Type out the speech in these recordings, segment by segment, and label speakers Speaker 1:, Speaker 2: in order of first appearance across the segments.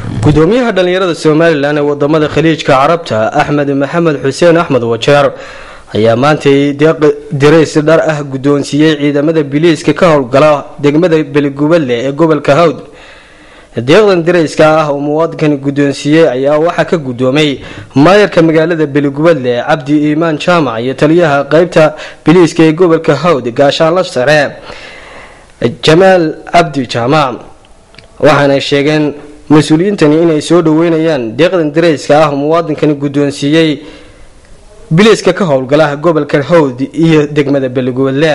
Speaker 1: gudoomiyaha dhalinyarada Soomaaliland ee wadamada Khaliijka Carabta Axmed Maxamed Xuseen Axmed Wajeer ayaa maantay direys dhar ah gudoonsiyay ciidamada biliiska ka howlgala degmada Beligubadle ee gobolka Hawd. deeqdan direyska ah oo muwaadinkan gudoonsiyay ayaa waxa ka gudoomay maayarka magaalada Beligubadle Cabdi Iimaan Jaamac iyo taliyaha qaybta biliiska ee gobolka Hawd gaashaan la sare Jamaal Cabdi Jaamac. waxaana sheegeen mas'uuliyiintani inay soo dhaweynayaan deeqdan direyska ah muwaadinkan gudoonsiyay biliiska ka howlgala gobolka Hawd iyo degmada Beligubadle.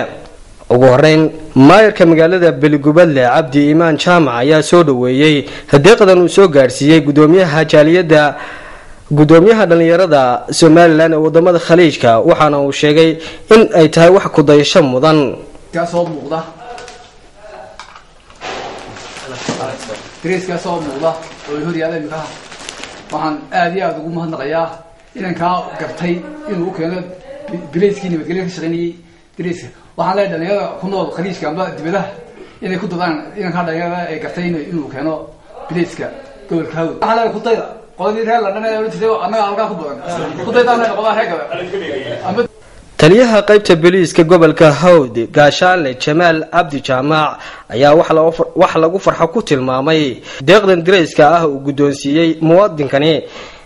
Speaker 1: ugu horeyn maayarka magaalada Beligubadle Cabdi Iimaan Jaamac ayaa soo dhaweeyay deeqdan uu soo gaarsiiyay gudoomiyaha jaaliyada gudoomiyaha dhalinyarada Soomaaliland ee wadamada Khaliijka waxaana uu sheegay in ay tahay wax ku dayasho mudan
Speaker 2: kaasoo muuqda دريس كاسو موضة ويهودي هذا مكان وحن آدي هذا قوم هالنقيا إن كان قرتي إنه كان بليس كيني بتقولي شغني دريس وحن لا دنيا كنا خليج كان بقى دبله إن كنت طبعا إن كان دنيا قرتي إنه كانوا بليس كا قبل كهو على كنتي قاضي هلا أنا قلت له أنا ألقى كنتي أنا قضاء هيك
Speaker 1: taliyaha qaybta biliiska gobolka Hawd gaashaan Jamaal Cabdi Jaamac ayaa wax lagu farxo ku tilmaamay deeqdan direyska ah uu gudoonsiyay muwaadinkani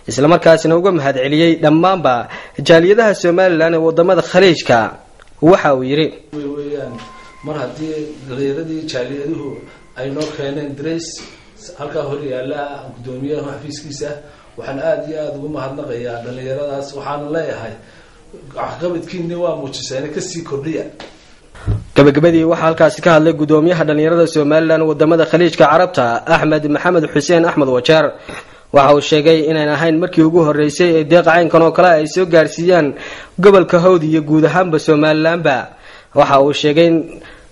Speaker 1: isla markaasina uga mahadceliyay dhamaanba jaaliyadaha Soomaaliland ee wadamada Khaliijka. waxa uu yiri
Speaker 3: mar hadii dhalinyaradi jaaliyaduhu ay noo keeneen direys halka hor yaala gudoomiyaha xafiiskiisa waxaan aad iyo aad ugu mahadnaqayaa dhalinyaradaas waxaan leeyahay qabadkiina waa muujisay ka sii kordhiya.
Speaker 1: gabagabadii waxa halkaas ka hadlay gudoomiyaha dhalinyarada Soomaaliland wadamada Khaliijka Carabta Axmed Maxamed Xuseen Axmed Wajeer. waxa uu sheegay inaan ahayn markii ugu horeysay ee deeq caynkan oo kale ay soo gaarsiiyaan gobolka Hawd iyo guud ahaanba Soomaaliland. waxa uu sheegay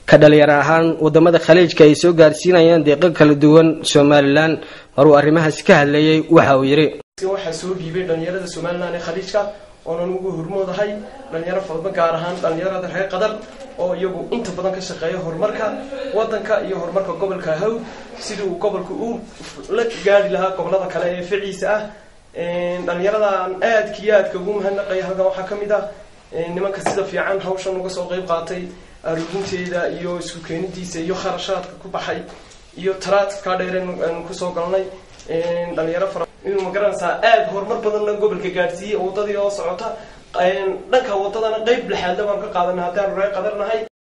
Speaker 1: ka dhalinyaro ahaan wadamada Khaliijka ay soo gaarsiinayaan deeq kala duwan Soomaaliland. maruu arrimahaas ka hadlayay waxa uu yiri
Speaker 4: waxa soo dhiibay dhalinyarada Soomaaliland ee Khaliijka oo ugu hormoodahay dhalinyaro fadban gaar ahaan dhalinyarada reer Qadar oo iyagu inta badan ka shaqeeya horumarka wadanka iyo horumarka gobolka Hawd sidoo uu gobolku uu la gaari lahaa gobolada kale ee ficiisa ah. dhalinyaradan aadka ugu mahadnaqay halkan waxa kamid ah nimanka sida fiican hawshan uga soo qayb qaatay aruurinteeda iyo isku keeniddiisa iyo kharashaadka ku baxay iyo taraadka dheereen ku soo galnay dhalinyaro inuu magaranaysaa aad horumar badan gobolka gaarsiiyay wadadii oo socota dhanka wadadana qayb laxaad waan ka qaadanaa hadaan reer Qadarnahay.